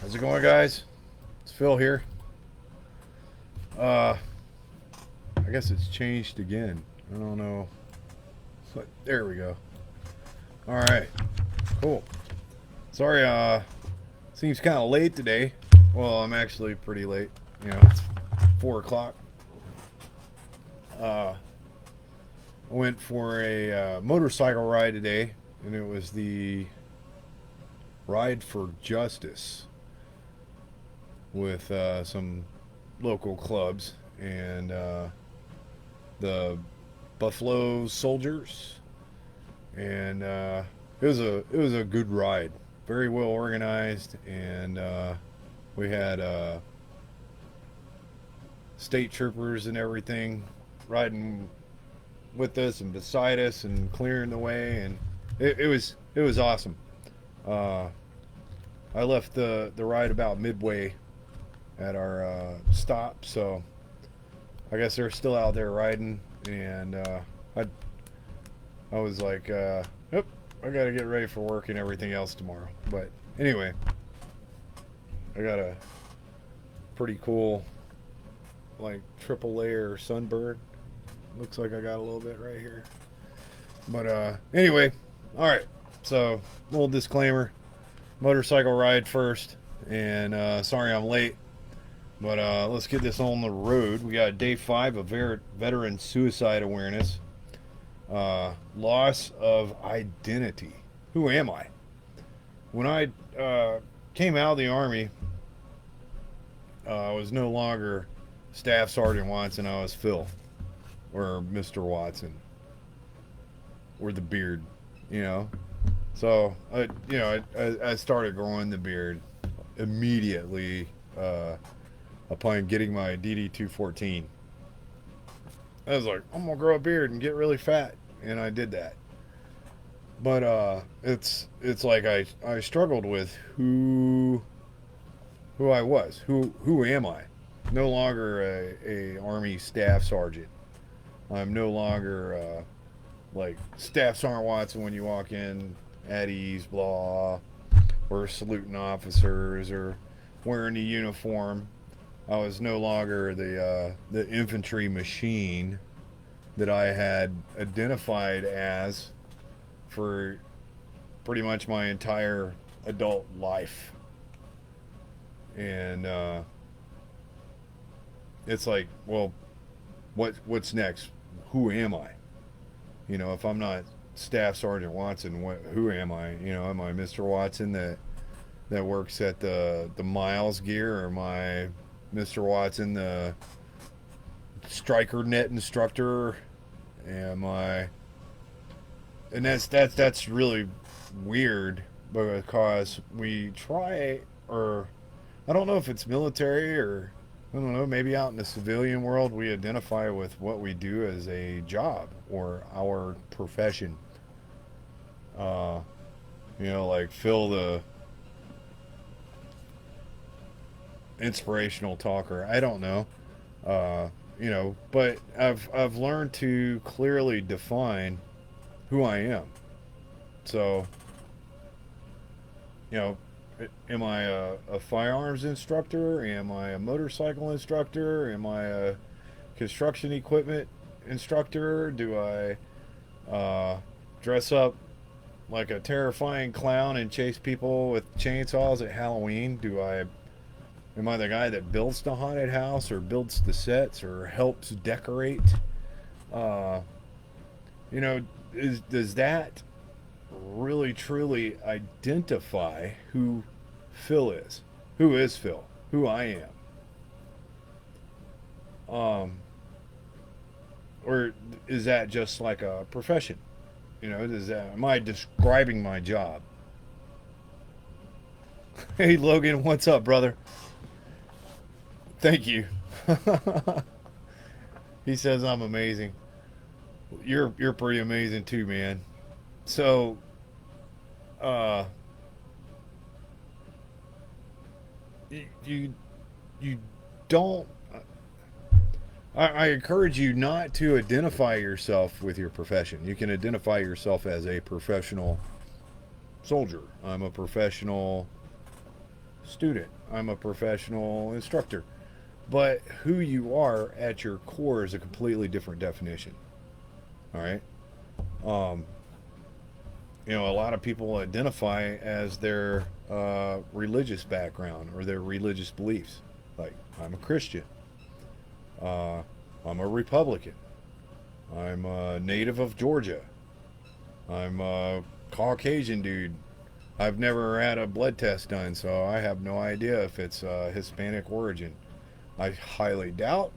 How's it going, guys? It's Phil here. Uh, I guess it's changed again. I don't know. But there we go. All right, cool. Sorry, seems kind of late today. Well, I'm actually pretty late. It's 4 o'clock. I went for a motorcycle ride today, and it was the Ride for Justice with some local clubs and the Buffalo Soldiers, and it was a good ride, very well organized, and we had state troopers and everything riding with us and beside us and clearing the way, and it was awesome. Uh, I left the ride about midway at our stop, so I guess they're still out there riding, and I I was like, yep, I gotta get ready for work and everything else tomorrow. But anyway, I got a pretty cool, like, triple layer sunbird. Looks like I got a little bit right here. But anyway, all right. So, little disclaimer: motorcycle ride first, and sorry I'm late. But let's get this on the road. We got day 5 of veteran suicide awareness. Loss of identity. Who am I? When I came out of the Army, I was no longer Staff Sergeant Watson. I was Phil, or Mr. Watson, or the beard, you know. So I started growing the beard immediately upon getting my DD 214. I was like, I'm gonna grow a beard and get really fat, and I did that. But it's like I struggled with who I was, who am I? No longer a Army Staff Sergeant. I'm no longer like Staff Sergeant Watson when you walk in at ease, blah, or saluting officers or wearing the uniform. I was no longer the infantry machine that I had identified as for pretty much my entire adult life. And it's like, well, what's next? Who am I? If I'm not Staff Sergeant Watson, who am I? Am I Mr. Watson that works at the Miles gear, or am I Mr. Watson, the striker net instructor? Am I? And that's really weird, because we try, or I don't know if it's military, or I don't know, maybe out in the civilian world we identify with what we do as a job or our profession. Uh, like Phil, the inspirational talker. I don't know. But I've learned to clearly define who I am. So, you know, am I a firearms instructor? Am I a motorcycle instructor? Am I a construction equipment instructor? Do I dress up like a terrifying clown and chase people with chainsaws at Halloween? Am I the guy that builds the haunted house, or builds the sets, or helps decorate? Uh, you know, does that really truly identify who Phil is? Who is Phil? Who I am? Or is that just like a profession? Am I describing my job? Hey Logan, what's up, brother? Thank you. He says I'm amazing. You're pretty amazing too, man. So, uh, you you don't. I encourage you not to identify yourself with your profession. You can identify yourself as a professional soldier. I'm a professional student. I'm a professional instructor. But who you are at your core is a completely different definition. All right. Um, a lot of people identify as their religious background or their religious beliefs. Like, I'm a Christian. Uh, I'm a Republican. I'm a native of Georgia. I'm a Caucasian dude. I've never had a blood test done, so I have no idea if it's Hispanic origin. I highly doubt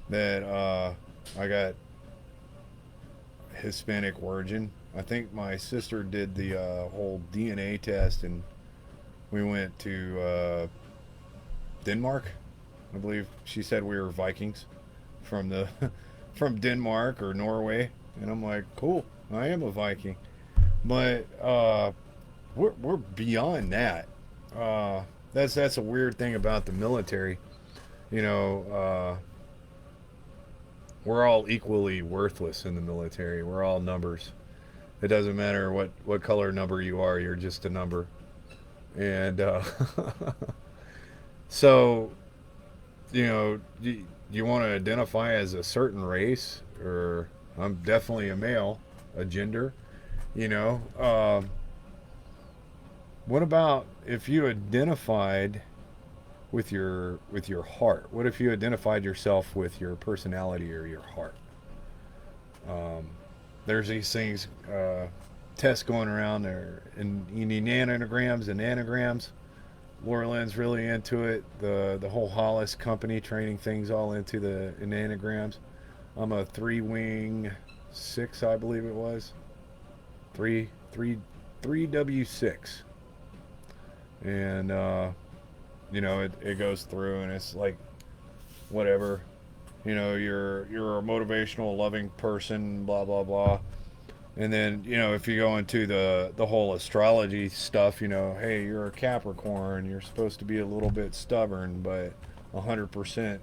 that I got Hispanic origin. I think my sister did the whole DNA test, and we went to Denmark. I believe she said we were Vikings from the from Denmark or Norway, and I'm like, cool, I am a Viking, but we're beyond that. That's a weird thing about the military. You know, we're all equally worthless in the military. We're all numbers. It doesn't matter what color number you are. You're just a number. And so, you want to identify as a certain race, or I'm definitely a male, a gender. You know, what about if you identified with your heart? What if you identified yourself with your personality or your heart? Um, there's these things, tests going around there, and you need nanograms and nanograms. Laura Lynn's really into it. The whole Hollis company training things all into the nanograms. I'm a 3-wing 6, I believe it was. 3W6, and it goes through, and it's like, whatever, you're a motivational, loving person, blah blah blah. And then, if you go into the whole astrology stuff, hey, you're a Capricorn, you're supposed to be a little bit stubborn, but 100%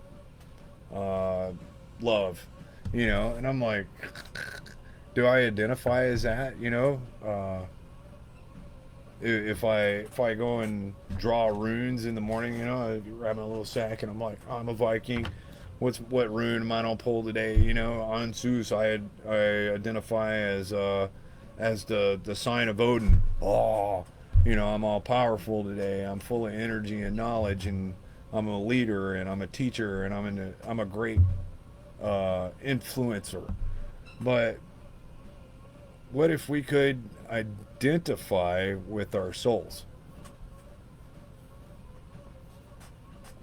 love, and I'm like, do I identify as that? If I go and draw runes in the morning, I grab my little sack and I'm like, I'm a Viking. What rune am I gonna pull today? On Zeus, I identify as the sign of Odin. Oh, I'm all powerful today. I'm full of energy and knowledge, and I'm a leader, and I'm a teacher, and I'm a great influencer. But what if we could identify with our souls?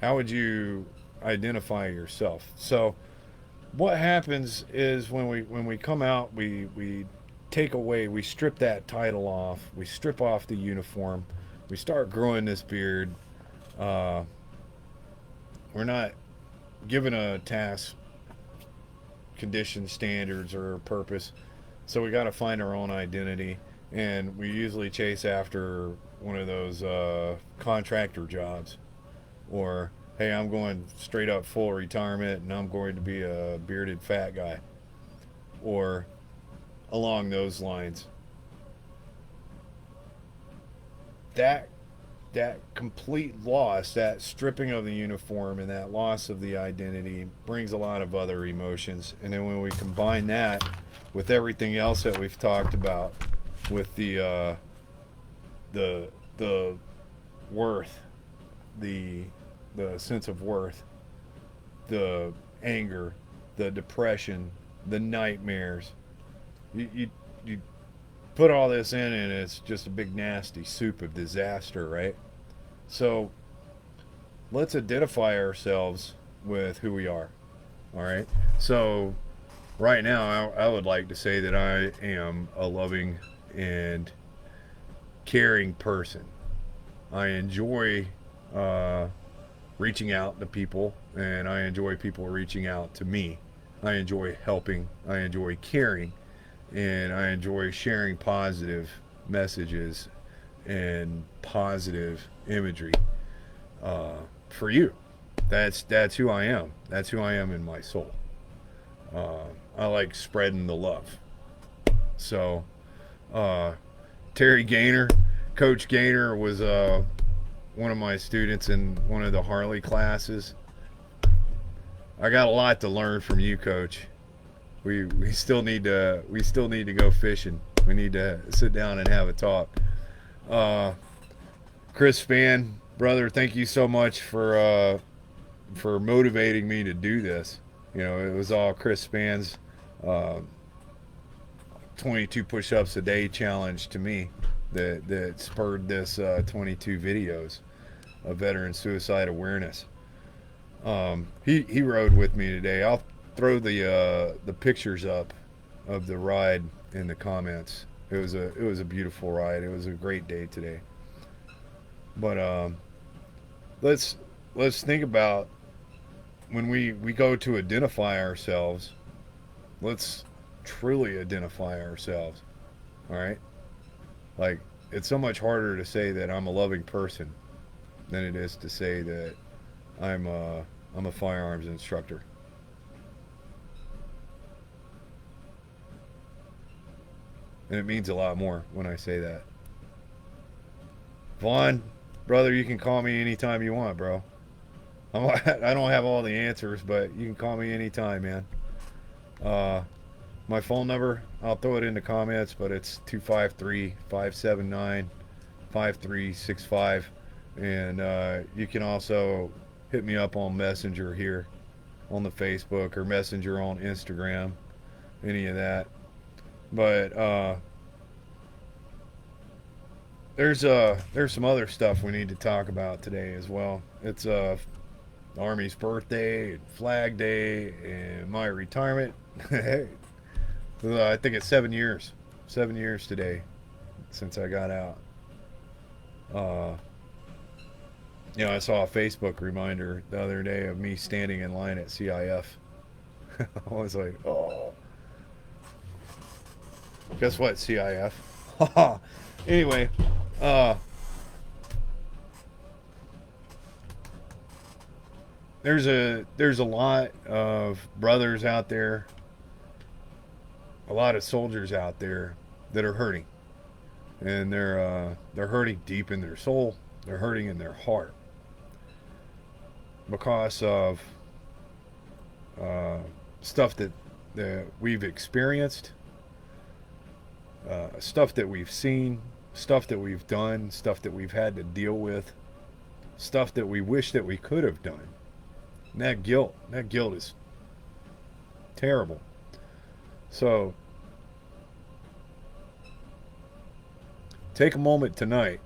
How would you identify yourself? So what happens is when we come out, we take away, we strip that title off, we strip off the uniform, we start growing this beard. We're not given a task, condition, standards, or purpose. So we got to find our own identity, and we usually chase after one of those contractor jobs, or hey, I'm going straight up full retirement, and I'm going to be a bearded fat guy, or along those lines. That complete loss, that stripping of the uniform, and that loss of the identity brings a lot of other emotions. And then when we combine that with everything else that we've talked about, with the worth, the sense of worth, the anger, the depression, the nightmares, you put all this in, and it's just a big nasty soup of disaster, right? So let's identify ourselves with who we are. All right. So right now, I would like to say that I am a loving and caring person. I enjoy reaching out to people, and I enjoy people reaching out to me. I enjoy helping. I enjoy caring, and I enjoy sharing positive messages and positive imagery for you. That's who I am. That's who I am in my soul. I like spreading the love. So Terry Gaynor, Coach Gaynor, was one of my students in one of the Harley classes. I got a lot to learn from you, Coach. We still need to go fishing. We need to sit down and have a talk. Chris Span, brother, thank you so much for motivating me to do this. You know, it was all Chris Span's 22 push-ups a day challenge to me that spurred this 22 videos of veteran suicide awareness. He rode with me today. I'll throw the pictures up of the ride in the comments. It was a beautiful ride. It was a great day today. But let's think about when we go to identify ourselves. Let's truly identify ourselves. All right? Like, it's so much harder to say that I'm a loving person than it is to say that I'm a firearms instructor. And it means a lot more when I say that. Vaughn, brother, you can call me anytime you want, bro. I don't have all the answers, but you can call me anytime, man. My phone number, I'll throw it in the comments, but it's 253-579-5365. And you can also hit me up on Messenger here on the Facebook, or Messenger on Instagram, any of that. But there's some other stuff we need to talk about today as well. It's Army's birthday, and Flag Day, and my retirement. I think it's 7 years. 7 years today since I got out. You know, I saw a Facebook reminder the other day of me standing in line at CIF. I was like, oh. Guess what, CIF? Anyway, there's a lot of brothers out there, a lot of soldiers out there that are hurting, and they're hurting deep in their soul. They're hurting in their heart because of stuff that we've experienced. Stuff that we've seen, stuff that we've done, stuff that we've had to deal with, stuff that we wish that we could have done. And that guilt is terrible. So take a moment tonight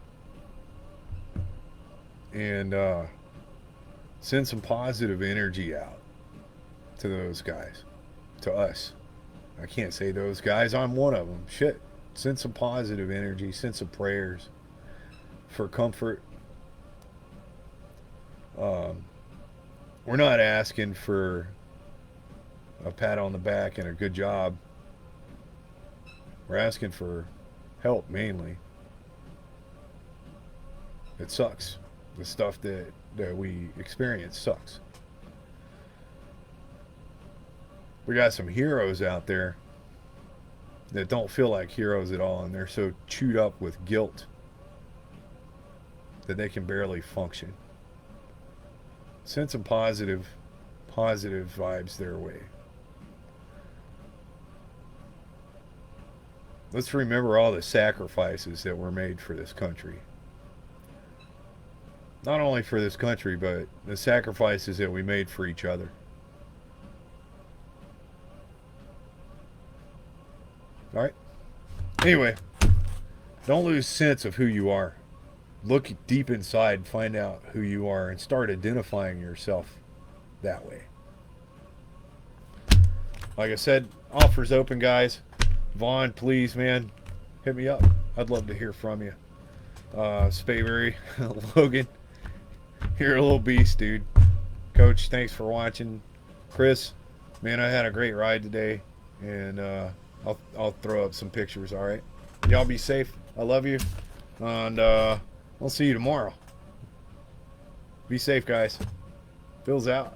and send some positive energy out to those guys, to us. I can't say those guys, I'm one of them. Shit. Send some positive energy, send some prayers for comfort. We're not asking for a pat on the back and a good job. We're asking for help mainly. It sucks. The stuff that we experience sucks. We got some heroes out there that don't feel like heroes at all, and they're so chewed up with guilt that they can barely function. Send some positive vibes their way. Let's remember all the sacrifices that were made for this country. Not only for this country, but the sacrifices that we made for each other. All right. Anyway, don't lose sense of who you are. Look deep inside, find out who you are, and start identifying yourself that way. Like I said, offers open, guys. Vaughn, please, man, hit me up. I'd love to hear from you. Spayberry, Logan, you're a little beast, dude. Coach, thanks for watching. Chris, man, I had a great ride today, and I'll throw up some pictures, all right? Y'all be safe. I love you. And I'll see you tomorrow. Be safe, guys. Phil's out.